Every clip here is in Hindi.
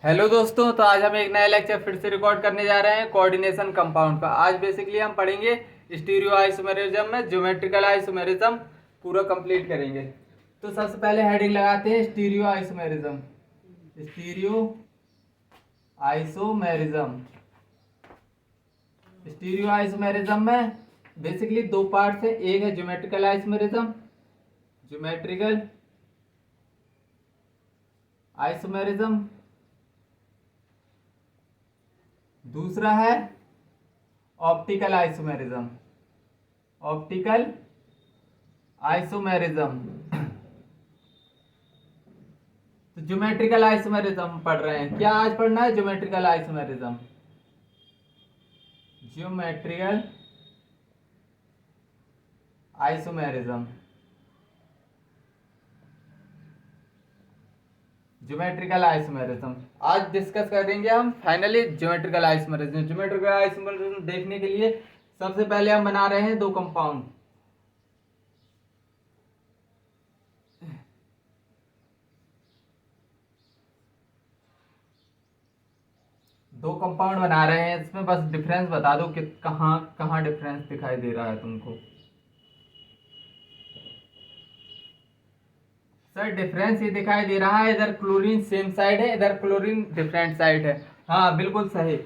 हेलो दोस्तों, तो आज हम एक नया लेक्चर फिर से रिकॉर्ड करने जा रहे हैं कोऑर्डिनेशन कंपाउंड का। आज बेसिकली हम पढ़ेंगे स्टीरियो आइसोमेरिज्म में ज्योमेट्रिकल आइसोमेरिज्म पूरा कंप्लीट करेंगे। तो सबसे पहले हेडिंग लगाते हैं stereo isomerism. Stereo isomerism stereo isomerism में बेसिकली दो पार्ट्स है। एक है ज्योमेट्रिकल आइसोमेरिज्म, ज्योमेट्रिकल आइसोमेरिज्म। दूसरा है ऑप्टिकल आइसोमेरिज्म। Optical isomerism. तो ज्योमेट्रिकल आइसोमेरिज्म पढ़ रहे हैं। क्या आज पढ़ना है? Geometrical isomerism. Geometrical isomerism. Geometrical isomerism आज डिस्कस करेंगे हम finally geometrical isomerism. Geometrical isomerism देखने के लिए सबसे पहले हम बना रहे हैं दो कंपाउंड। दो कंपाउंड बना रहे हैं, इसमें बस डिफरेंस बता दो कि कहाँ कहाँ डिफरेंस दिखाई दे रहा है तुमको। सर डिफरेंस ये दिखाई दे रहा है, इधर क्लोरीन सेम साइड है, इधर क्लोरीन डिफरेंट साइड है। हाँ बिल्कुल सही।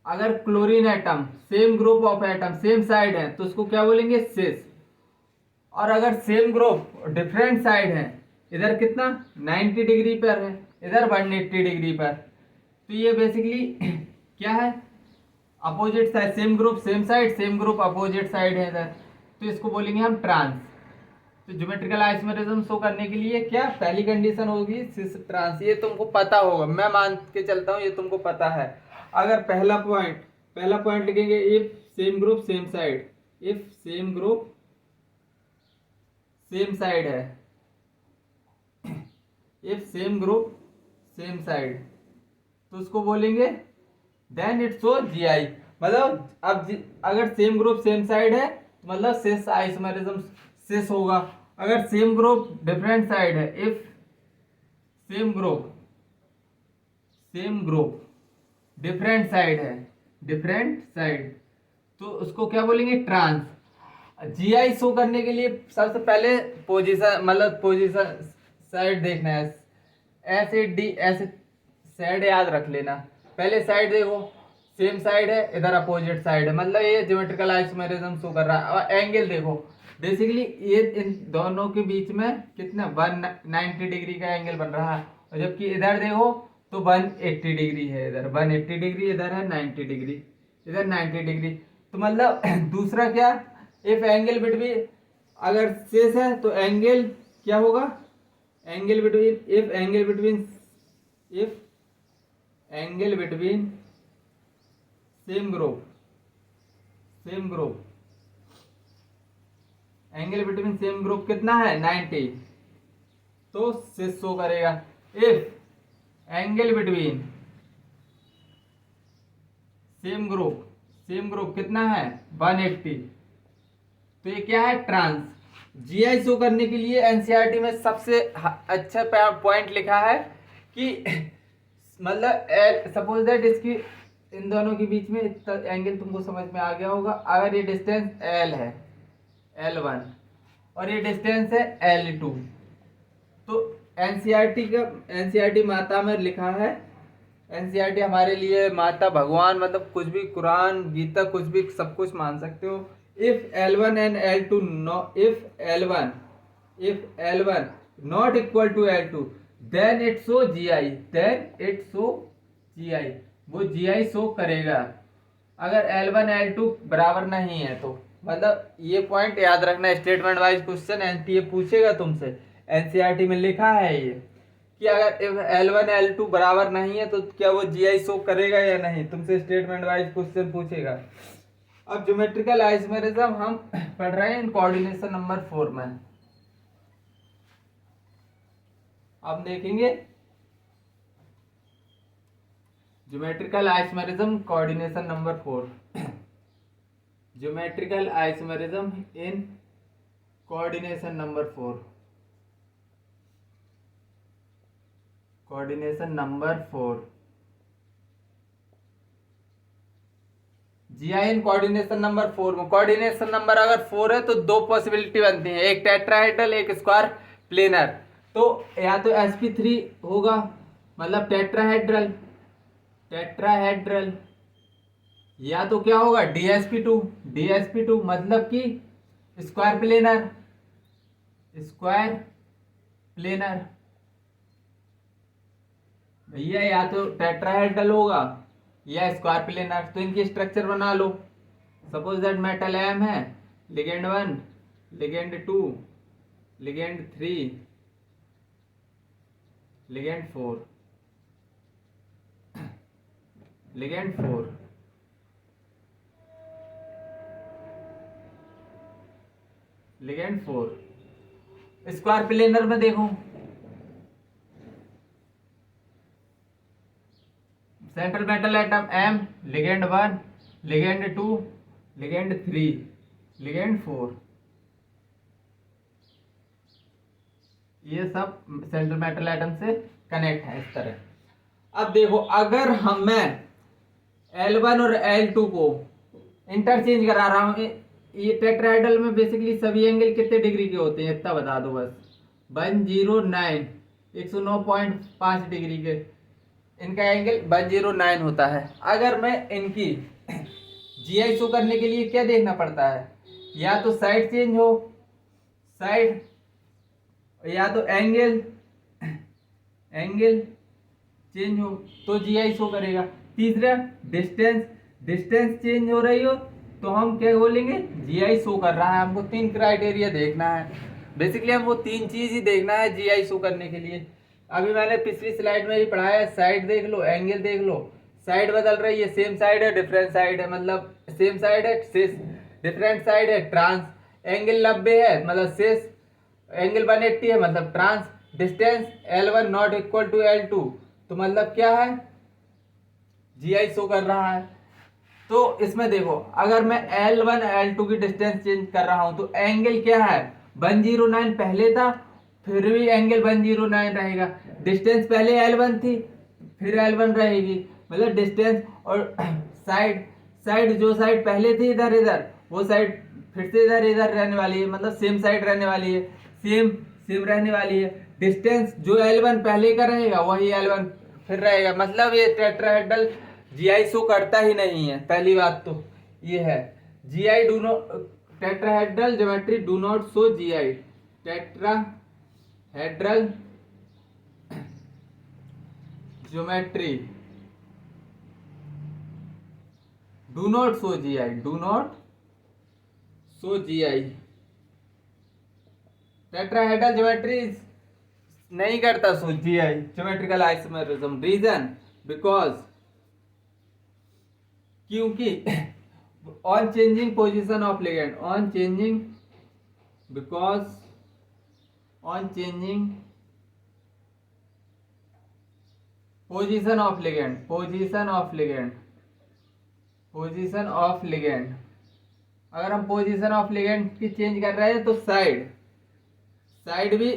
अगर chlorine atom same group of atom same side है तो उसको क्या बोलेंगे? सिस। और अगर सेम ग्रुप डिफरेंट साइड है, इधर कितना 90 डिग्री पर है, इधर 180 डिग्री पर, तो ये बेसिकली क्या है? Opposite side. Same group same side, same group opposite side है इधर, तो इसको बोलेंगे हम ट्रांस। तो ज्योमेट्रिकल आइसोमेरिज्म शो करने के लिए क्या पहली कंडीशन होगी? Cis trans. ये तुमको पता होगा, मैं मान के चलता हूँ ये तुमको पता है। अगर पहला पॉइंट लिखेंगे if same group same side. If same group same side है, if same group same side, तो उसको बोलेंगे देन इट शो जीआई। मतलब अगर सेम ग्रुप सेम साइड है तो मतलब सिस आइसोमेरिज्म सिस होगा। अगर सेम ग्रुप डिफरेंट साइड है, if same group different side है, डिफरेंट साइड, तो उसको क्या बोलेंगे? ट्रांस। जीआई शो करने के लिए सबसे पहले पोजीशन, मतलब पोजीशन साइड देखना है। ऐसे डी ऐसे साइड याद रख लेना। पहले साइड देखो, सेम साइड है, इधर अपोजिट साइड है, मतलब ये ज्योमेट्रिकल आइसोमेरिज्म शो कर रहा है। और एंगल देखो, बेसिकली ये इन दोनों के बीच में कितना 190 डिग्री का एंगल बन रहा है। और जबकि इधर देखो तो 180 डिग्री है, इधर 180 डिग्री, इधर है 90 डिग्री, इधर 90 डिग्री। तो मतलब दूसरा क्या? इफ एंगल बिटवीन, अगर शेष है तो एंगल क्या होगा? Angle between, if angle between same group angle between same group कितना है? 90, तो शेष शो करेगा। If angle between same group कितना है? 180, तो ये क्या है? ट्रांस। जीआई शो करने के लिए एनसीईआरटी में सबसे अच्छा पॉइंट लिखा है कि मतलब सपोज दैट इसकी इन दोनों के बीच में एंगल तुमको समझ में आ गया होगा। अगर ये डिस्टेंस एल है, L1, और ये डिस्टेंस है L2, तो एनसीईआरटी माता में लिखा है। एनसीईआरटी हमारे लिए माता भगवान, मतलब कुछ भी, कुरान गीता कुछ भी, सब कुछ मान सकते हो। If L1 and L2 no, if L1 not equal to L2, then it show GI. वो जीआई शो करेगा अगर L1 L2 बराबर नहीं है तो। मतलब ये पॉइंट याद रखना, स्टेटमेंट वाइज क्वेश्चन एनटीए पूछेगा तुमसे। एनसीईआरटी में लिखा है ये कि अगर L1 L2 बराबर नहीं है तो क्या वो जीआई शो करेगा या नहीं, तुमसे स्टेटमेंट वाइज क्वेश्चन पूछेगा। अब ज्योमेट्रिकल आइसोमेरिज्म हम पढ़ रहे हैं कोऑर्डिनेशन नंबर 4 में। अब देखेंगे geometrical isomerism coordination number 4। Geometrical isomerism in coordination number 4। Coordination number 4, GIN coordination number 4 में कोऑर्डिनेशन नंबर अगर 4 है तो दो पॉसिबिलिटी बनती है, एक टेट्राहेड्रल एक स्क्वायर प्लेनर। तो या तो sp3 होगा मतलब टेट्राहेड्रल, या तो क्या होगा dsp2 मतलब कि स्क्वायर प्लेनर भैया, या तो टेट्राहेड्रल होगा या स्क्वायर प्लेनर। तो इनकी स्ट्रक्चर बना लो। सपोज दैट मेटल एम है, ligand 1, ligand 2, ligand 3, ligand 4, ligand 4। Ligand 4 square planar में देखो, central metal atom M, ligand 1, ligand 2, ligand 3, ligand 4, ये सब सेंट्रल मेटल एटम से कनेक्ट है इस तरह। अब देखो अगर मैं L1 और L2 को इंटरचेंज करा रहा हूं, ये टेट्राहेड्रल में बेसिकली सभी एंगल कितने डिग्री के होते हैं इतना बता दो बस। 109 109.5 डिग्री के इनका एंगल 109 होता है। अगर मैं इनकी GI शो करने के लिए क्या देखना पड़ता है, या तो साइड चेंज हो, साइड, या तो एंगल चेंज हो तो GI शो करेगा। तीसरा डिस्टेंस चेंज हो रही हो तो हम क्या बोलेंगे GI शो कर रहा है। हमको 3 क्राइटेरिया देखना है, बेसिकली हमको 3 चीज ही देखना है GI शो करने के लिए। अभी मैंने पिछली स्लाइड में ही पढ़ाया, साइड देख लो, एंगल देख लो। साइड बदल रही है, सेम साइड है डिफरेंट साइड है, मतलब सेम साइड है डिफरेंट साइड है ट्रांस। एंगल 90 है मतलब सेस, एंगल 180 है मतलब trans. Distance L1 not equal to L2 तो मतलब क्या है GI शो कर रहा है। तो इसमें देखो अगर मैं L1 L2 की डिस्टेंस चेंज कर रहा हूं तो एंगल क्या है 109 पहले था, फिर भी एंगल 109 रहेगा। डिस्टेंस पहले L1 थी फिर L1 रहेगी, मतलब डिस्टेंस और साइड जो साइड पहले थी इधर वो साइड फिर से इधर रहने वाली है, मतलब सेम साइड रहने वाली है, सेम रहने वाली है। डिस्टेंस जो L1 पहले का रहेगा वही L1 फिर रहेगा, मतलब ये टेट्राहेड्रल GI शो करता ही नहीं है। पहली बात तो ये है GI do not, tetrahedral geometry do not show GI, tetrahedral geometry do not show GI, tetrahedral geometry नहीं करता show GI, geometrical isomerism. Reason because क्योंकि on changing position of ligand, on changing position of ligand, अगर हम पोजीशन ऑफ लिगेंड की चेंज कर रहे हैं तो साइड भी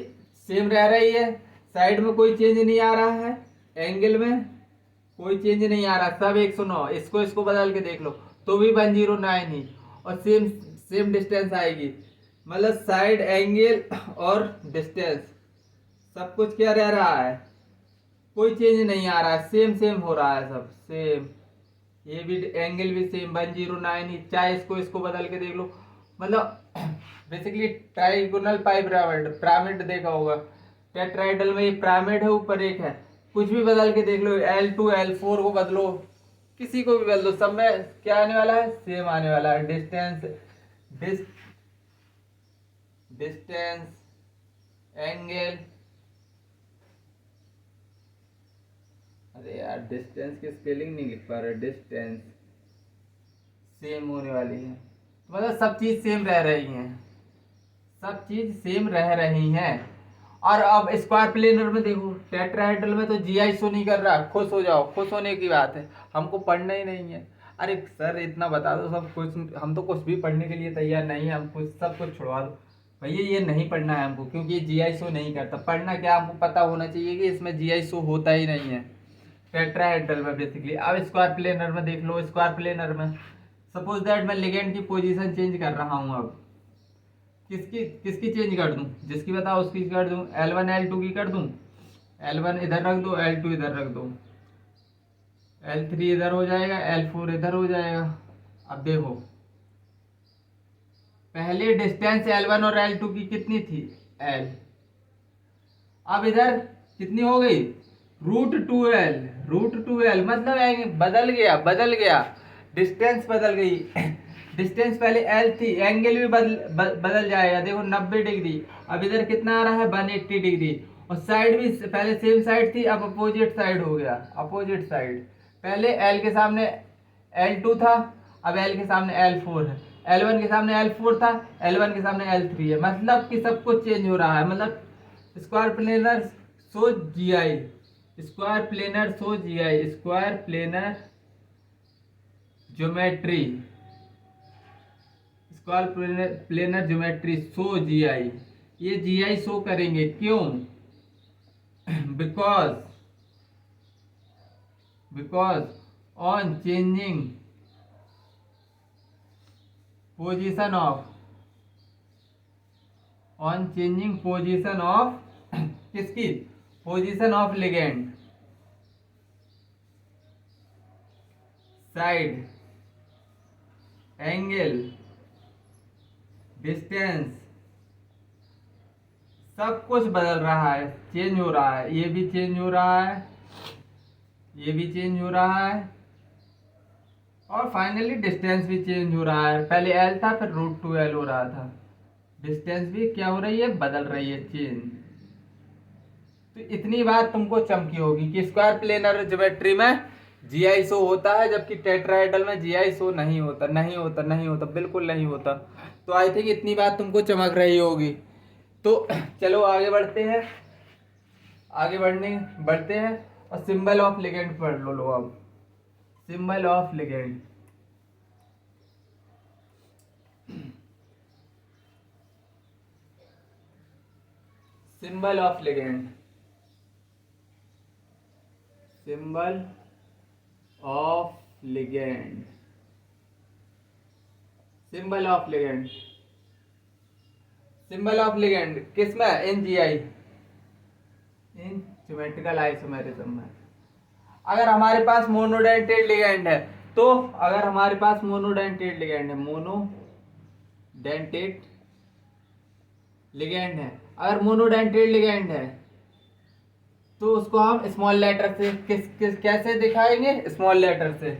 सेम रह रही है, साइड में कोई चेंज नहीं आ रहा है, एंगल में कोई चेंज नहीं आ रहा, सब 109। इसको बदल के देख लो तो भी 109 ही, और सेम डिस्टेंस आएगी, मतलब साइड एंगल और डिस्टेंस सब कुछ क्या रह रहा है, कोई चेंज नहीं आ रहा है, सेम हो रहा है सब सेम। ये भी एंगल भी सेम 109 ही, चाहे इसको बदल के देख लो। मतलब बेसिकली ट्राइगोनल पिरामिड देखा होगा, टेट्राहेड्रल में ये पिरामिड है, ऊपर एक है, कुछ भी बदल के देख लो, L2 L4 को बदलो, किसी को भी बदलो, सब में क्या आने वाला है सेम आने वाला है। डिस्टेंस एंगल, अरे यार डिस्टेंस की स्पेलिंग नहीं लिख पा रहे, डिस्टेंस सेम होने वाली है, मतलब सब चीज सेम रह रही हैं। और अब स्क्वायर प्लेनर में देखो, टेट्राहेड्रल में तो GI शो नहीं कर रहा, खुश हो जाओ, खुश होने की बात है, हमको पढ़ना ही नहीं है। अरे सर इतना बता दो सब कुछ, हम तो कुछ भी पढ़ने के लिए तैयार नहीं है, हम कुछ सब कुछ छुड़वा दो भैया ये नहीं पढ़ना है हमको, क्योंकि ये जीआई शो नहीं करता। पढ़ना क्या, हमको पता होना चाहिए कि इसमें जीआई शो होता ही नहीं है टेट्राहेड्रल में बेसिकली। अब स्क्वायर प्लेनर में देख लो, स्क्वायर प्लेनर में सपोज दैट मैं लिगेंड की पोजीशन चेंज कर रहा हूँ। अब किसकी किसकी चेंज कर दूं, जिसकी बताओ उसकी कर दूं। L1 L2 की कर दूं, L1 इधर रख दो, L2 इधर रख दो, L3 इधर हो जाएगा, L4 इधर हो जाएगा। अब देखो पहले डिस्टेंस L1 और L2 की कितनी थी, L। अब इधर कितनी हो गई, √2L। √2L मतलब बदल गया, बदल गया, डिस्टेंस बदल गई। डिस्टेंस पहले L थी, एंगल भी बदल जाएगा। देखो 90 डिग्री, अब इधर कितना आ रहा है 180 डिग्री। और साइड भी पहले सेम साइड थी, अब अपोजिट साइड हो गया, अपोजिट साइड। पहले L के सामने L2 था, अब L के सामने L4 है। L1 के सामने L4 था, L1 के सामने L3 है। मतलब कि सब कुछ चेंज हो रहा है। मतलब square planar so GI, square planar so GI, square planar geometry, square planar geometry so GI. ये जीआई शो करेंगे, क्यों, because on changing position of, on changing position of किसकी, position of ligand, side, angle, distance, सब कुछ बदल रहा है, चेंज हो रहा है। ये भी चेंज हो रहा है, ये भी चेंज हो रहा है, और फाइनली डिस्टेंस भी चेंज हो रहा है। पहले L था, फिर √2L हो रहा था। डिस्टेंस भी क्या हो रही है, बदल रही है, चेंज। तो इतनी बात तुमको चमकी होगी कि स्क्वायर प्लेनर ज्योमेट्री में जीआई शो होता है, जबकि टेट्राहेड्रल में जीआई शो नहीं होता, नहीं होता, नहीं होता, बिल्कुल नहीं होता। तो आई थिंक इतनी बात तुमको चमक रही होगी। तो चलो आगे बढ़ते हैं, आगे बढ़ते हैं और सिंबल ऑफ लिगेंड पढ़ लो अब। Symbol of ligand, symbol of ligand, symbol of ligand, symbol of ligand, symbol of ligand किसमें, इन जीआई, इन ज्योमेट्रिकल आइसोमेरिज्म में। अगर हमारे पास मोनोडेंटेड लिगेंड है, तो अगर हमारे पास मोनोडेंटेड लिगेंड है, मोनोडेंटेड लिगेंड है, अगर मोनोडेंटेड लिगेंड है तो उसको हम स्मॉल लेटर से कैसे दिखाएंगे, स्मॉल लेटर से।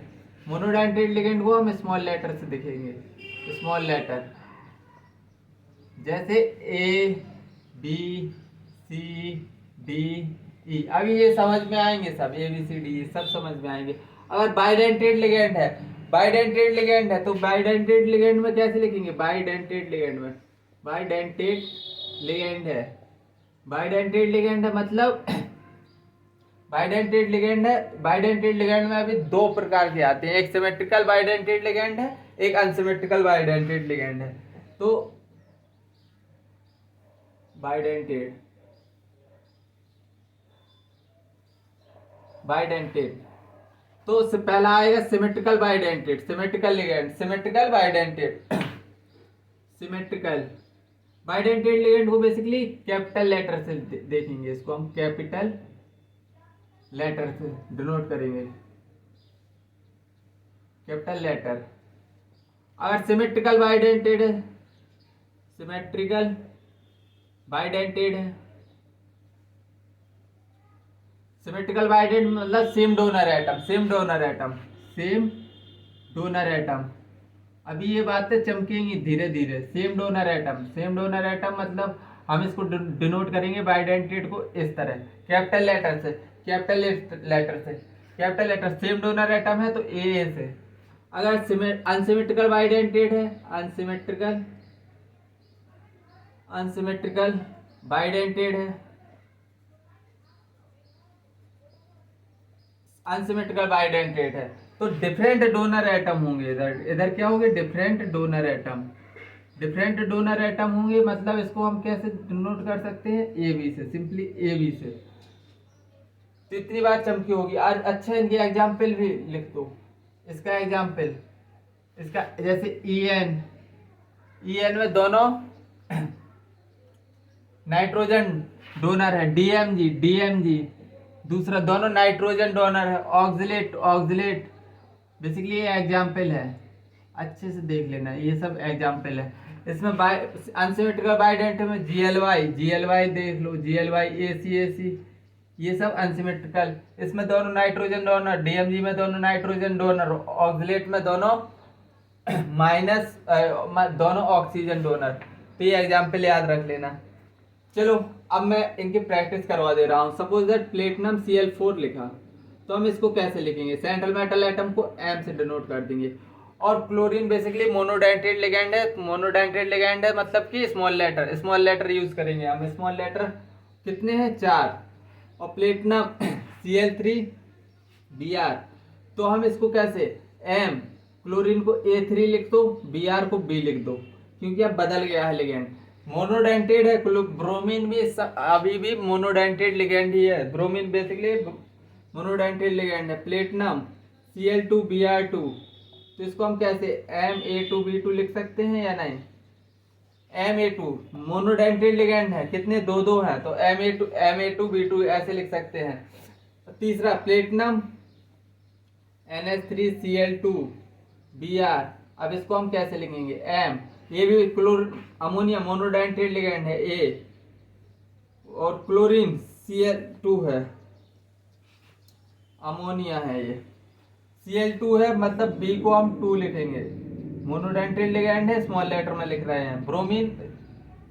मोनोडेंटेड लिगेंड को हम स्मॉल लेटर से दिखेंगे, स्मॉल लेटर, जैसे ABCDE। अभी ये समझ में आएंगे सब, ABCDE सब समझ में आएंगे। अगर बाइडेंटेड लिगेंड है, बाइडेंटेड लिगेंड है, तो बाइडेंटेड लिगेंड में कैसे लिखेंगे, बाइडेंटेड लिगेंड में, बाइडेंटेड लिगेंड है, बाइडेंटेड लिगेंड है मतलब बाइडेंटेड लिगेंड है। बाइडेंटेड लिगेंड में अभी दो प्रकार के आते हैं, एक सिमेट्रिकल बाइडेंटेड लिगेंड है, एक अनसिमेट्रिकल बाइडेंटेड लिगेंड है। तो बाइडेंटेड, बाइडेंटेड, तो उससे पहला आएगा symmetrical bidentate, symmetrical ligand, symmetrical bidentate, symmetrical bidentate ligand को बेसिकली कैपिटल लेटर से देखेंगे, इसको हम कैपिटल लेटर से डिनोट करेंगे, कैपिटल लेटर। अगर सिमेट्रिकल बाइडेंटेड है, सिमेट्रिकल बाइडेंटेड है, सिमेट्रिकल बाइडेंटेड मतलब same donor atom, same donor atom, same donor atom. अभी ये बातें चमकेंगी धीरे धीरे। Same donor atom, same donor atom मतलब हम इसको डिनोट करेंगे बाइडेंटेड को इस तरह, कैपिटल लेटर से, कैपिटल लेटर से, capital letter. Same donor atom है तो ए से। अगर अनसिमेट्रिकल बाइडेंटेड है, अनसिमेट्रिकल, अनसिमेट्रिकल बाइडेंटेड है, अनसिमेट्रिकल बाइडेंटेड है, तो डिफरेंट डोनर एटम होंगे। इधर इधर क्या होंगे, different donor atom, different donor atom होंगे, मतलब इसको हम कैसे डिनोट कर सकते हैं, ए बी से, सिंपली ए बी से। तो इतनी बात चमकी होगी। आज अच्छा इनके एग्जाम्पल भी लिख दो। इसका एग्जाम्पल, इसका जैसे ई एन में दोनों नाइट्रोजन डोनर है, डीएमजी। दूसरा दोनों नाइट्रोजन डोनर है, ऑक्सिलेट। बेसिकली ये एग्जाम्पल है, अच्छे से देख लेना, ये सब एग्जाम्पल है। इसमें अनसिमेट्रिकल बाइडेंट में जीएलवाई देख लो, जीएलवाई एसी, ये सब अनसिमेट्रिकल। इसमें दोनों नाइट्रोजन डोनर, डीएमजी में दोनों नाइट्रोजन डोनर, ऑक्सिलेट में दोनों माइनस दोनों ऑक्सीजन डोनर। तो ये एग्जाम्पल याद रख लेना। चलो अब मैं इनकी प्रैक्टिस करवा दे रहा हूँ। सपोज दैट प्लेटिनम Cl4 लिखा, तो हम इसको कैसे लिखेंगे, सेंट्रल मेटल एटम को M से डिनोट कर देंगे। और क्लोरीन बेसिकली मोनोडेंटेट लिगेंड है, मतलब कि स्मॉल लेटर यूज करेंगे हम। स्मॉल लेटर कितने हैं, 4। और प्लेटिनम Cl3Br, तो हम इसको कैसे, M, क्लोरीन को A3 लिख दो, Br को B लिख दो, क्योंकि अब बदल गया है लिगेंड। मोनोडेंटेड है, ब्रोमीन भी अभी भी मोनोडेंटेड लिगेंड ही है। ब्रोमीन बेसिकली मोनोडेंटेड लिगेंड है। प्लेटिनम Cl2Br2, तो इसको हम कैसे Ma2B2 लिख सकते हैं या नहीं, Ma2 मोनोडेंटेड लिगेंड है, कितने, 2 है, तो Ma2B2 ऐसे लिख सकते हैं। तीसरा प्लेटिनम NH3Cl2Br, अब इसको हम कैसे लिखेंगे, M, ये भी अमोनिया मोनोडेंटेट लिगेंड है A, और क्लोरीन Cl2 है, अमोनिया है, ये Cl2 है, मतलब B को हम 2 लिखेंगे। मोनोडेंटेट लिगेंड है, स्मॉल लेटर में लिख रहे हैं। ब्रोमीन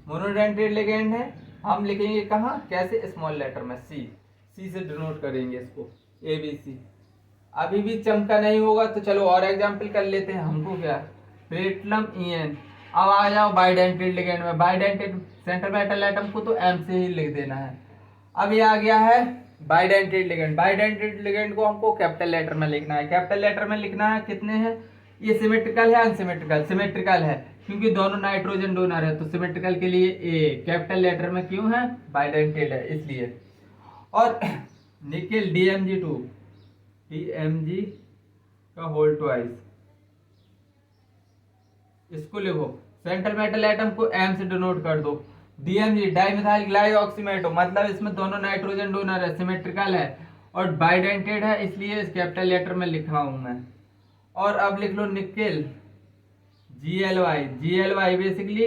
मोनोडेंटेट लिगेंड है, हम लिखेंगे कहाँ, कैसे, स्मॉल लेटर में, सी से डिनोट करेंगे इसको, ABC। अभी भी चमका नहीं होगा तो चलो और एग्जाम्पल कर लेते हैं। हमको क्या, प्लेटिनम En। अब आ जाओ बाइडेंटेट लिगेंड में। बाइडेंटेट सेंट्रल मेटल एटम को तो M से ही लिख देना है। अब ये आ गया है बाइडेंटेट लिगेंड को हमको कैपिटल लेटर में लिखना है। कैपिटल लेटर में लिखना है, कितने हैं, ये सिमेट्रिकल है अनसिमेट्रिकल, सिमेट्रिकल है क्योंकि दोनों नाइट्रोजन डोनर है, तो सिमेट्रिकल के लिए A कैपिटल लेटर में क्यों है, बाइडेंटेट है इसलिए। और निकेल DMG का होल ट्वाइस, इसको लिखो। सेंट्रल मेटल एटम को M से डिनोट कर दो। DMG डाइमिथाइल ग्लाइऑक्सीमेटो, मतलब इसमें दोनों नाइट्रोजन डोनर है, सिमेट्रिकल है और बाइडेंटेड है, इसलिए इस कैपिटल लेटर में लिखा हूं मैं। और अब लिख लो निकेल GLY बेसिकली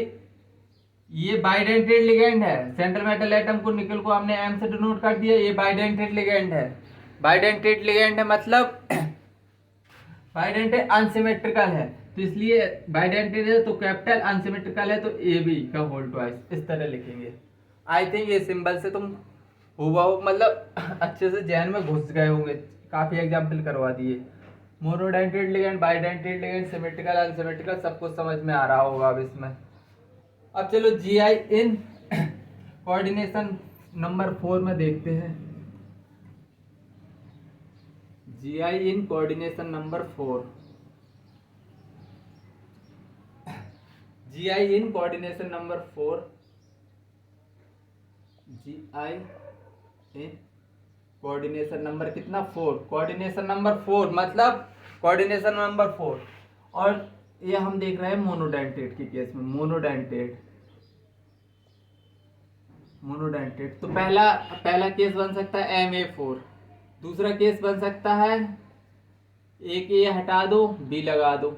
ये बाइडेंटेड लिगेंड है। सेंट्रल मेटल एटम को, निकेल को हमने M से डिनोट कर दिया, ये बाइडेंटेड लिगेंड है। बाइडेंटेड लिगेंड है मतलब बाइडेंटेड अनसिमेट्रिकल है, तो इसलिए बाइडेंटेड है तो कैपिटल, अनसिमेट्रिकल है तो AB का होल ट्वाइस, इस तरह लिखेंगे। आई थिंक ये सिंबल से तुम हुबहू मतलब अच्छे से जहन में घुस गए होंगे, काफी एग्जाम्पल करवा दिए। Monodentate ligand, bidentate ligand, symmetrical, unsymmetrical, सब कुछ समझ में आ रहा होगा अब इसमें। अब चलो GI इन कोऑर्डिनेशन नंबर 4 में देखते हैं। GI in coordination number 4, GI in coordination number 4, GI in coordination number कितना, 4, कोऑर्डिनेशन नंबर 4 मतलब कोऑर्डिनेशन नंबर 4। और ये हम देख रहे हैं मोनोडेंटेट के केस में, मोनोडेंटेट तो पहला केस बन सकता है Ma4, दूसरा केस बन सकता है एक A हटा दो B लगा दो,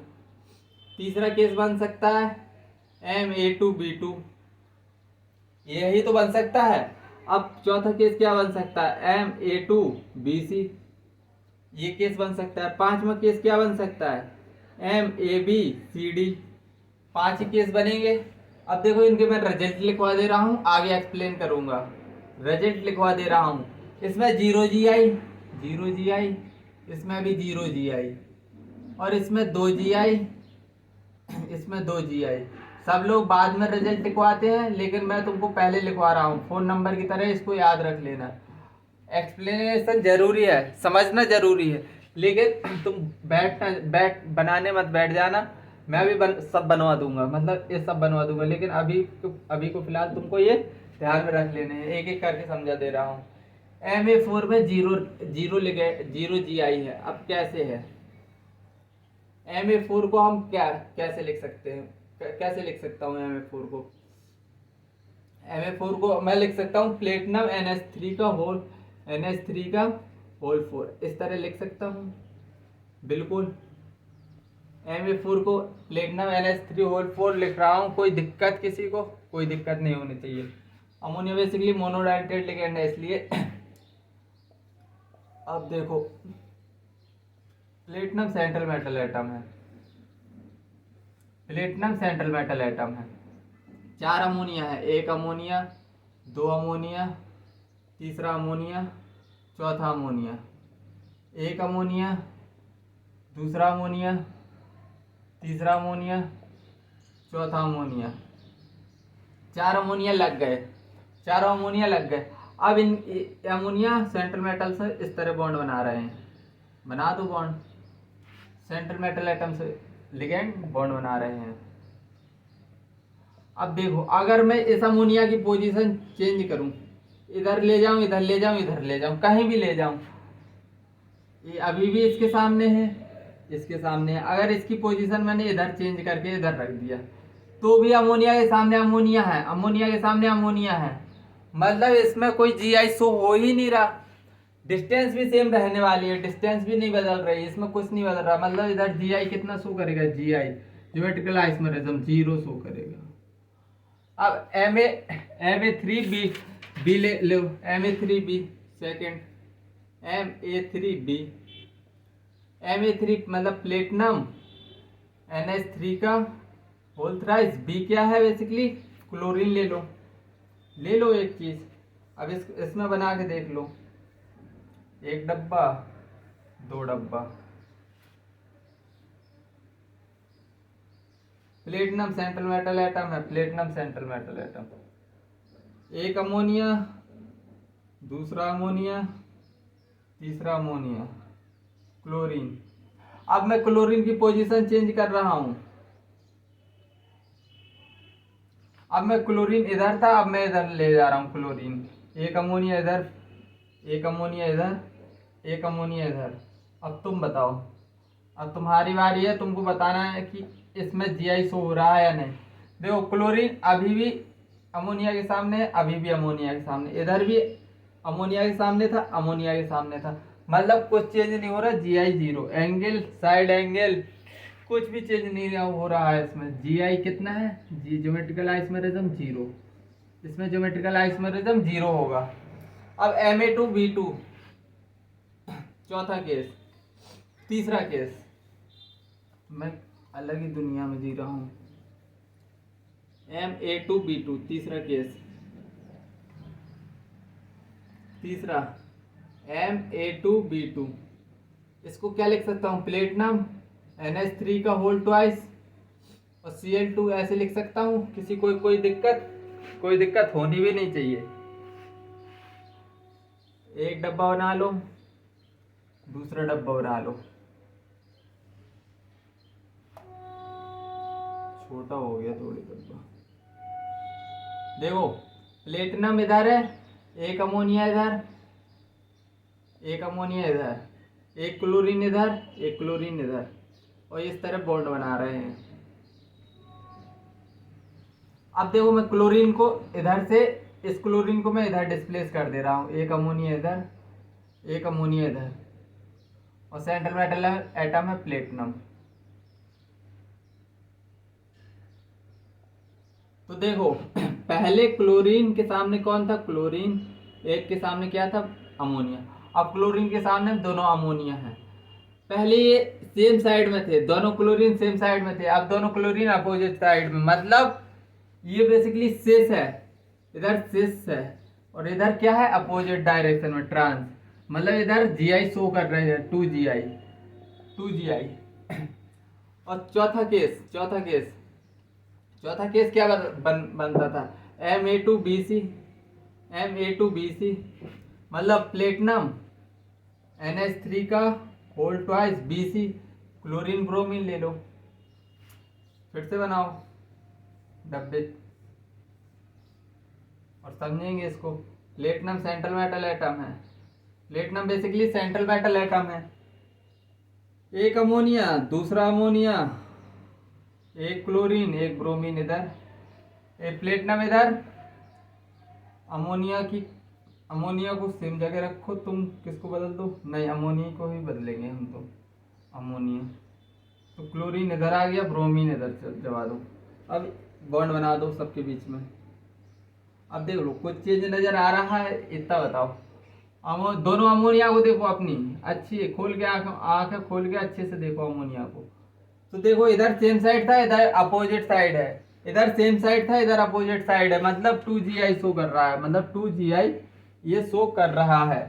तीसरा केस बन सकता है Ma2B2, यही तो बन सकता है। अब चौथा केस क्या बन सकता है, Ma2BC, ये केस बन सकता है। पांचवा केस क्या बन सकता है, MABCD, 5 ही केस बनेंगे। अब देखो इनके मैं रिजल्ट लिखवा दे रहा हूं, आगे एक्सप्लेन करूंगा। रिजल्ट लिखवा दे रहा हूं, इसमें 0 GI, इसमें भी 0 GI, और इसमें 2 GI, इसमें 2 GI। सब लोग बाद में रिजल्ट लिखवाते हैं, लेकिन मैं तुमको पहले लिखवा रहा हूँ, फोन नंबर की तरह, इसको याद रख लेना। एक्सप्लेनेशन जरूरी है, समझना जरूरी है, लेकिन तुम बनाने मत बैठ जाना। मैं भी सब बनवा दूंगा, मतलब ये सब बनवा दूंगा, लेकिन अभी को फिलहाल तुमको ये ध्यान में रख लेने हैं, एक एक करके समझा दे रहा हूँ। Ma4 में जीरो जीरो लिखे, जीरो GI है। अब कैसे है Ma4 को हम कैसे लिख सकते हैं, कैसे लिख सकता हूँ Ma4 को? Ma4 को मैं लिख सकता हूँ प्लेटिनम NH3 का होल 4, इस तरह लिख सकता हूँ। बिल्कुल Ma4 को प्लेटिनम NH3 होल 4 लिख रहा हूँ। कोई दिक्कत किसी को? कोई दिक्कत नहीं होनी चाहिए। अमोनिया बेसिकली मोनोडाइटेड लिगेंड है, इसलिए अब देखो प्लेटिनम सेंट्रल मेटल एटम है, प्लेटिनम सेंट्रल मेटल एटम है। 4 अमोनिया है, 1 अमोनिया, 2 अमोनिया, तीसरा अमोनिया, चौथा अमोनिया, 1 अमोनिया, दूसरा अमोनिया, तीसरा अमोनिया, चौथा अमोनिया। 4 अमोनिया लग गए, चारों अमोनिया लग गए। अब इन अमोनिया सेंट्रल मेटल से इस तरह बॉन्ड बना रहे हैं, बना दो बॉन्ड, सेंट्रल मेटल एटम से लिगेंड बॉन्ड बना रहे हैं। अब देखो अगर मैं इस अमोनिया की पोजीशन चेंज करूं, इधर ले जाऊं, इधर ले जाऊं, इधर ले जाऊं, कहीं भी ले जाऊं, ये अभी भी इसके सामने है, इसके सामने है। अगर इसकी पोजीशन मैंने इधर चेंज करके इधर रख दिया तो भी अमोनिया के सामने अमोनिया है, अमोनिया के सामने अमोनिया है, मतलब इसमें कोई GI शो हो ही नहीं रहा। डिस्टेंस भी सेम रहने वाली है, डिस्टेंस भी नहीं बदल रही, इसमें कुछ नहीं बदल रहा, मतलब इधर GI कितना शो करेगा? GI ज्योमेट्रिकल आइसोमेरिज्म 0 शो करेगा। अब Ma3B ले लो, Ma3B सेकेंड, Ma3 मतलब प्लेटिनम NH3 का होल थ्राइस, B क्या है बेसिकली? क्लोरीन ले लो एक चीज। अब इसमें बना के देख लो, 1 डब्बा, 2 डब्बा प्लेटिनम सेंट्रल मेटल एटम है, platinum central metal atom. 1 ammonia, दूसरा अमोनिया, तीसरा अमोनिया, क्लोरीन। अब मैं क्लोरीन की पोजीशन चेंज कर रहा हूं। अब मैं क्लोरीन इधर था, अब मैं इधर ले जा रहा हूं क्लोरीन। 1 अमोनिया इधर, 1 अमोनिया इधर, 1 अमोनिया इधर। अब तुम बताओ, अब तुम्हारी बारी है, तुमको बताना है कि इसमें GI शो हो रहा है या नहीं। देखो क्लोरीन अभी भी अमोनिया के सामने है, अभी भी अमोनिया के सामने, इधर भी अमोनिया के सामने था, अमोनिया के सामने था, मतलब कुछ चेंज नहीं हो रहा। GI 0, एंगल, साइड एंगल, कुछ भी चेंज नहीं हो रहा है इसमें। GI कितना है? ज्योमेट्रिकल आइसोमेरिज्म 0, इसमें ज्योमेट्रिकल आइसोमेरिज्म 0 होगा। अब Ma2B2 चौथा केस, तीसरा केस, मैं अलग ही दुनिया में जी रहा हूं। Ma2B2 तीसरा केस, तीसरा Ma2B2, इसको क्या लिख सकता हूँ? प्लेटिनम NH3 का होल ट्वाइस और Cl2 ऐसे लिख सकता हूँ। किसी कोई दिक्कत होनी भी नहीं चाहिए। 1 डब्बा बना लो, दूसरा डब्बा बना लो, छोटा हो गया थोड़ी डब्बा। देखो प्लेटिनम इधर है, 1 अमोनिया इधर, 1 अमोनिया इधर, 1 क्लोरीन इधर, 1 क्लोरीन इधर, और इस तरह बॉन्ड बना रहे हैं। अब देखो मैं क्लोरीन को इधर से, इस क्लोरीन को मैं इधर डिस्प्लेस कर दे रहा हूँ। 1 अमोनिया इधर, 1 अमोनिया इधर, और सेंट्रल मेटल एटम है प्लेटिनम। तो देखो पहले क्लोरीन के सामने कौन था? क्लोरीन। एक के सामने क्या था? अमोनिया। अब क्लोरीन के सामने दोनों अमोनिया हैं। पहले ये सेम साइड में थे, दोनों क्लोरीन सेम साइड में थे, अब दोनों क्लोरीन अपोजिट साइड में, मतलब ये बेसिकली सिस है, इधर सिस है और इधर क्या है? अपोजिट डायरेक्शन में ट्रांस, मतलब इधर GI शो कर रहे हैं, 2GI। और चौथा केस क्या बनता था? Ma2BC, मतलब प्लेटिनम NH3 का whole twice BC, chlorine bromine ले लो, फिर से बनाओ डब्बे और समझेंगे इसको। प्लेटिनम सेंट्रल मेटल एटम है। Platinum basically central metal atom है। एक अमोनिया, दूसरा अमोनिया, एक क्लोरीन, एक ब्रोमीन इधर, एक प्लेटिनम इधर। अमोनिया को सेम जगह रखो। तुम किसको बदल दो? नहीं, अमोनिया को ही बदलेंगे हम तो। अमोनिया तो क्लोरीन इधर आ गया, ब्रोमीन इधर जमा दो। अब बॉन्ड बना दो सबके बीच में। अब देख लो कुछ चीज नजर आ रहा है, इतना बताओ। दोनों अमोनिया को देखो अपनी अच्छी खोल के आंखें खोल के अच्छे से देखो अमोनिया को। तो देखो इधर सेम साइड था, इधर अपोजिट साइड है। इधर सेम साइड था, इधर अपोजिट साइड है। मतलब 2GI शो कर रहा है। मतलब 2GI ये शो कर रहा है।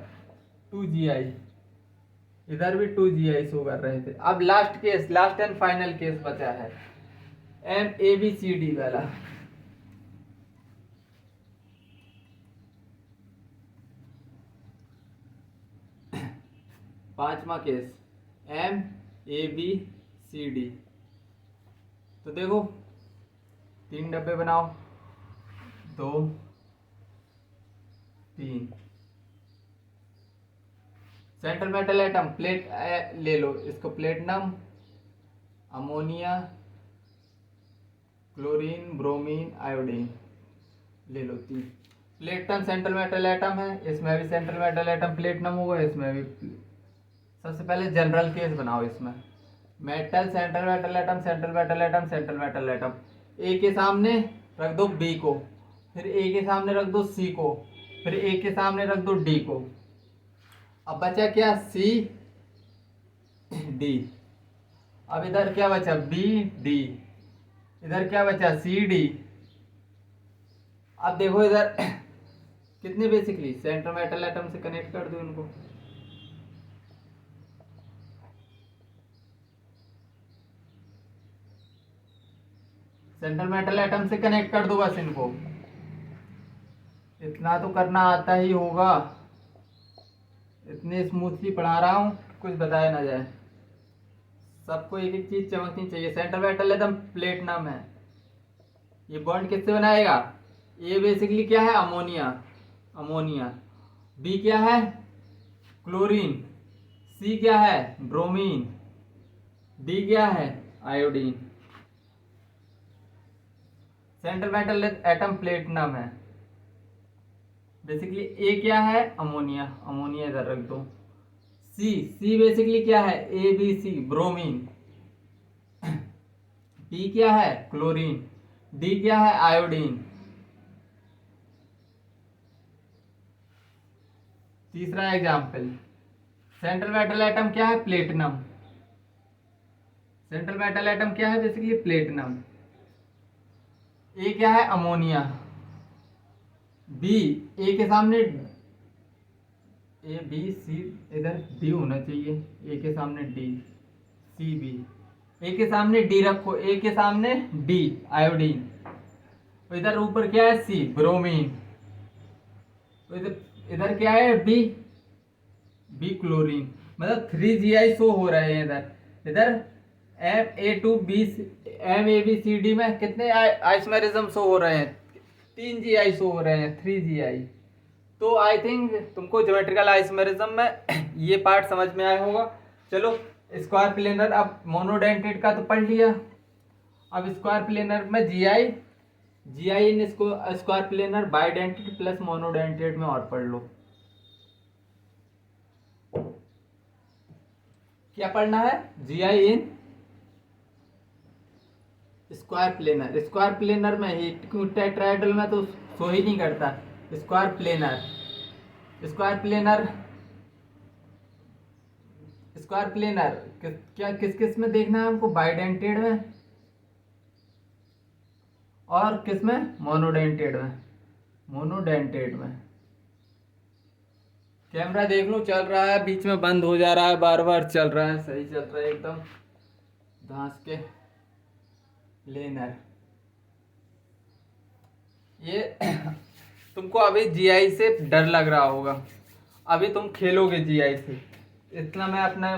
2GI इधर भी 2GI शो कर रहे थे। अब last case, last and final case बचा है MABCD वाला। पांचवा केस MABCD। तो देखो 3 डब्बे बनाओ, 2 3। सेंट्रल मेटल एटम प्लेट ले लो इसको, platinum, ammonia, chlorine, bromine, iodine ले लो 3। प्लेटिनम सेंट्रल मेटल एटम है, इसमें भी सेंट्रल मेटल एटम प्लेटिनम होगा, इसमें भी। सबसे पहले जनरल केस बनाओ इसमें। Metal central metal atom, central metal atom, central metal atom. A के सामने रख दो बी को, फिर ए के सामने रख दो सी को, फिर ए के सामने रख दो डी को। अब बचा क्या? C D. अब इधर क्या बचा? B D. इधर क्या बचा? C D. अब देखो इधर कितने बेसिकली सेंट्रल मेटल एटम से कनेक्ट कर दो इनको। सेंट्रल मेटल एटम से कनेक्ट कर दो बस इनको। इतना तो करना आता ही होगा। इतने स्मूथली पढ़ा रहा हूँ कुछ बताया ना जाए। सबको एक एक चीज चमकनी चाहिए। सेंट्रल मेटल एटम प्लेटिनम है। ये बॉन्ड किससे बनाएगा? ये बेसिकली क्या है? अमोनिया। अमोनिया। बी क्या है? क्लोरीन। सी क्या है? ब्रोमीन। डी क्या है? Iodine. Central metal atom platinum है। बेसिकली ए क्या है? अमोनिया। अमोनिया इधर रख दो। सी बेसिकली क्या है? ABC bromine. पी क्या है? क्लोरीन। डी क्या है? आयोडीन। तीसरा एग्जाम्पल, सेंट्रल मेटल एटम क्या है? प्लेटिनम। सेंट्रल मेटल एटम क्या है? Basically platinum. ए क्या है? अमोनिया। बी, ए के सामने ABC, इधर डी होना चाहिए। ए के सामने डी, CB। ए के सामने डी रखो, ए के सामने डी आयोडीन। इधर ऊपर क्या है? C bromine. इधर क्या है? B chlorine. मतलब 3GI शो हो रहे हैं इधर। इधर MABCD में कितने आइसोमेरिज्म शो हो रहे हैं? 3GI शो हो रहे हैं, 3GI। तो आई थिंक तुमको ज्योमेट्रिकल आइसोमेरिज्म में ये पार्ट समझ में आया होगा। चलो स्क्वायर प्लेनर, अब मोनोडेंटेड का तो पढ़ लिया। अब स्क्वायर प्लेनर में GI इन इसको square planar bidentate plus monodentate में और पढ़ लो। क्या पढ़ना है? GI in square planar. Square planar में ही, टेट्राहेड्रल में तो शो ही नहीं करता। Square planar, square planar, square planar क्या किस किस में देखना है हमको? बाइडेंटेड में और किस में? मोनोडेंटेड में। मोनोडेंटेड में। कैमरा देख लो चल रहा है, बीच में बंद हो जा रहा है, बार बार चल रहा है, सही चल रहा है एकदम घास के प्लेनर। ये तुमको अभी GI से डर लग रहा होगा, अभी तुम खेलोगे GI से। इतना मैं अपना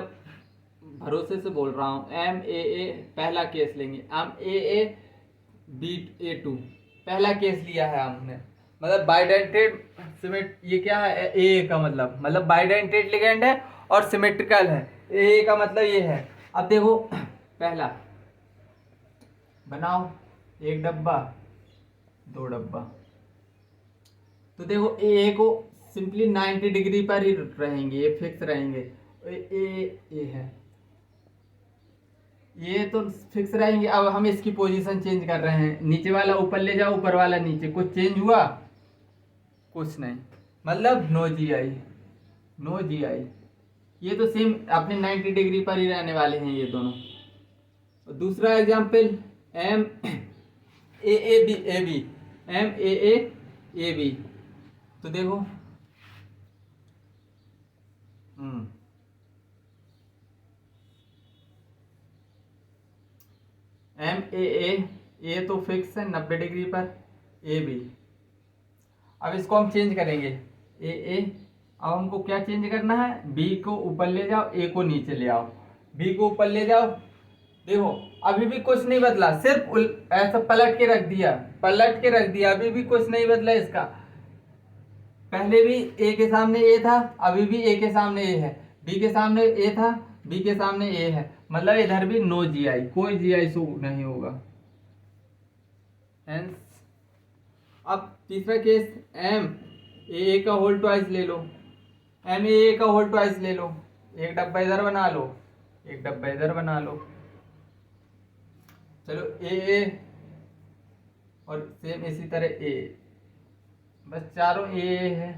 भरोसे से बोल रहा हूँ, MAA पहला केस लेंगे, हम AA B2 पहला केस लिया है हमने, मतलब बाइडेंटेड सिमेट, ये क्या है AA का मतलब बाइडेंटेड लिगेंड है और सिमेट्रिकल है, AA का मतलब ये है। अब देखो पहला बनाओ, एक डब्बा, दो डब्बा, तो देखो AA को सिंपली 90 डिग्री पर ही रहेंगे, ये फिक्स रहेंगे, ये है, ये तो फिक्स रहेंगे। अब हम इसकी पोजीशन चेंज कर रहे हैं, नीचे वाला ऊपर ले जाओ, ऊपर वाला नीचे, कुछ चेंज हुआ? कुछ नहीं, मतलब नो GI, नो GI। ये तो सेम अपने 90 डिग्री पर ही रहने वाले हैं ये दोनों। दूसरा एग्जाम्पल MAAB, तो देखो MAA तो फिक्स है 90 डिग्री पर, AB। अब इसको हम चेंज करेंगे, AA, अब हमको क्या चेंज करना है, B को ऊपर ले जाओ, A को नीचे ले आओ, B को ऊपर ले जाओ, देखो अभी भी कुछ नहीं बदला, सिर्फ ऐसा पलट के रख दिया, अभी भी कुछ नहीं बदला इसका। पहले भी A के सामने A था, अभी भी A के सामने A है, B के सामने A था, B के सामने A है, मतलब इधर भी नो GI, कोई GI शो नहीं होगा। हेंस अब तीसरा केस, MAA का होल ट्वाइस ले लो, MAA का होल ट्वाइस ले लो, एक डब्बा इधर बना लो, एक डब्बा इधर बना लो, चलो AA और सेम इसी तरह A, बस चारों AA है।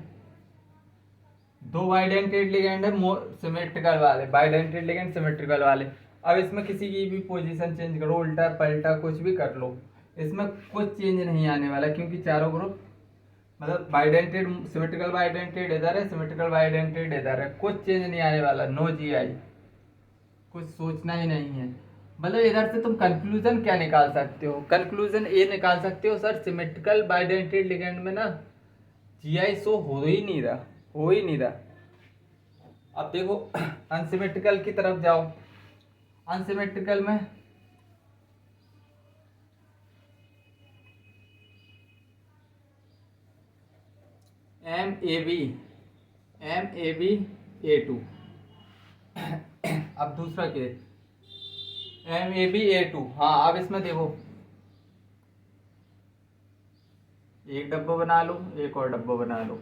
दो बाइडेंटेड लिगेंड है, सिमेट्रिकल वाले, बाइडेंटेड लिगेंड सिमेट्रिकल वाले। अब इसमें किसी की भी पोजीशन चेंज करो, उल्टा पलटा कुछ भी कर लो, इसमें कुछ चेंज नहीं आने वाला, क्योंकि चारों ग्रुप मतलब बाइडेंटेड, सिमेट्रिकल बाइडेंटेड इधर है, सिमेट्रिकल बाइडेंटेड इधर है, कुछ चेंज नहीं आने वाला, नो GI, कुछ सोचना ही नहीं है। मतलब इधर से तुम कंक्लूजन क्या निकाल सकते हो, कंक्लूजन ये निकाल सकते हो, सर सिमेट्रिकल बाइडेंटेड लिगेंड में ना GI शो हो ही नहीं रहा। अब देखो अनसिमेट्रिकल की तरफ जाओ, अनसिमेट्रिकल में MAB A2, अब दूसरा केस MAB A2, हाँ अब इसमें देखो एक डब्बा बना लो, एक और डब्बा बना लो,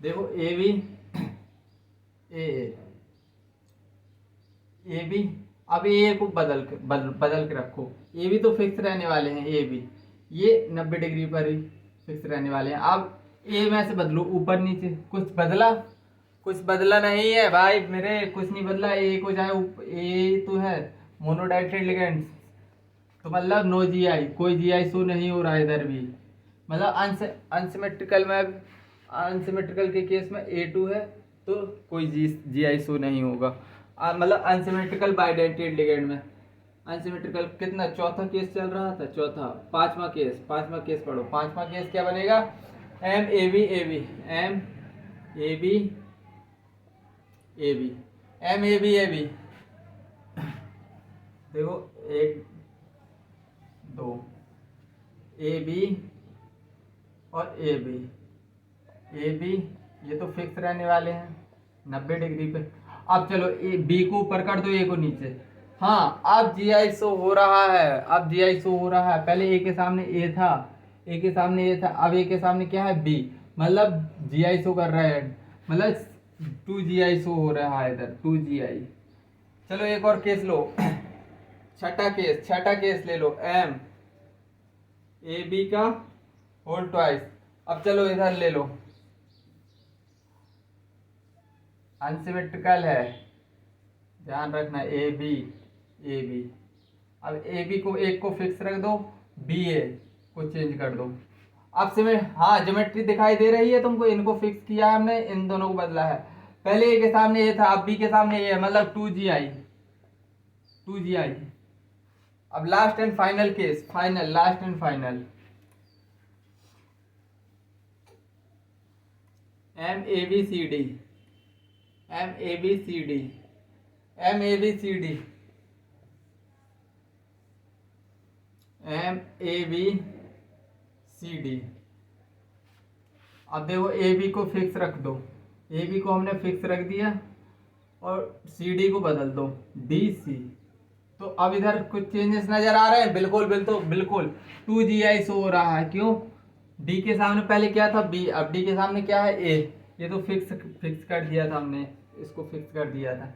देखो AB, अब AA को बदल के रखो, AB तो फिक्स रहने वाले हैं, AB ये 90 डिग्री पर ही फिक्स रहने वाले हैं। अब A में से बदलो, ऊपर नीचे, कुछ बदला नहीं है भाई मेरे, कुछ नहीं बदला। A को चाहे A तो है मोनोडाइटेड लिगेंड्स, तो मतलब नो GI, कोई GI शो नहीं हो रहा है इधर भी, मतलब अनसिमेट्रिकल में, अनसिमेट्रिकल के केस में A2 है तो कोई GI शो नहीं होगा। मतलब अनसिमेट्रिकल बाइडेंटेड लिगेंड में, अनसिमेट्रिकल कितना, चौथा केस चल रहा था, पांचवा केस पढ़ो, पांचवा केस क्या बनेगा, MAB देखो एक दो, AB और AB ये तो फिक्स रहने वाले हैं 90 डिग्री पे। अब चलो B को ऊपर कर दो, A को नीचे, हाँ अब GI शो हो रहा है, पहले A के सामने A था, अब A के सामने क्या है, B, मतलब GI शो कर रहा है, मतलब 2 GI शो हो रहा है इधर, 2 GI। चलो एक और केस लो, छठा केस ले लो, MAB का होल ट्वाइस। अब चलो इधर ले लो, अनसिमेट्रिकल है, ध्यान रखना, AB। अब AB को एक को फिक्स रख दो, BA को चेंज कर दो। अब हाँ ज्योमेट्री दिखाई दे रही है तुमको, इनको फिक्स किया है हमने, इन दोनों को बदला है, पहले A के सामने A था, अब B के सामने A है, मतलब 2 GI। अब last and final case, last and final, MABCD। M A B C D, M A B C D, M A B C D. अब देखो ए बी को फिक्स रख दो, ए बी को हमने फिक्स रख दिया और सी डी को बदल दो डी सी। तो अब इधर कुछ चेंजेस नजर आ रहे हैं? बिल्कुल बिल्कुल बिल्कुल 2GI शो हो रहा है। क्यों? डी के सामने पहले क्या था बी, अब डी के सामने क्या है ए। ये तो फिक्स कर दिया था हमने, इसको फिक्स कर दिया था।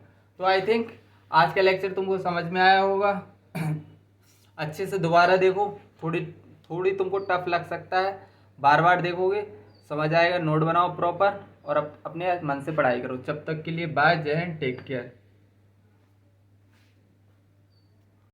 तो आई थिंक आज का लेक्चर तुमको समझ में आया होगा। अच्छे से दोबारा देखो, थोड़ी तुमको टफ लग सकता है, बार बार देखोगे समझ आएगा। नोट बनाओ प्रॉपर और अपने मन से पढ़ाई करो। जब तक के लिए बाय, जय हिंद, टेक केयर।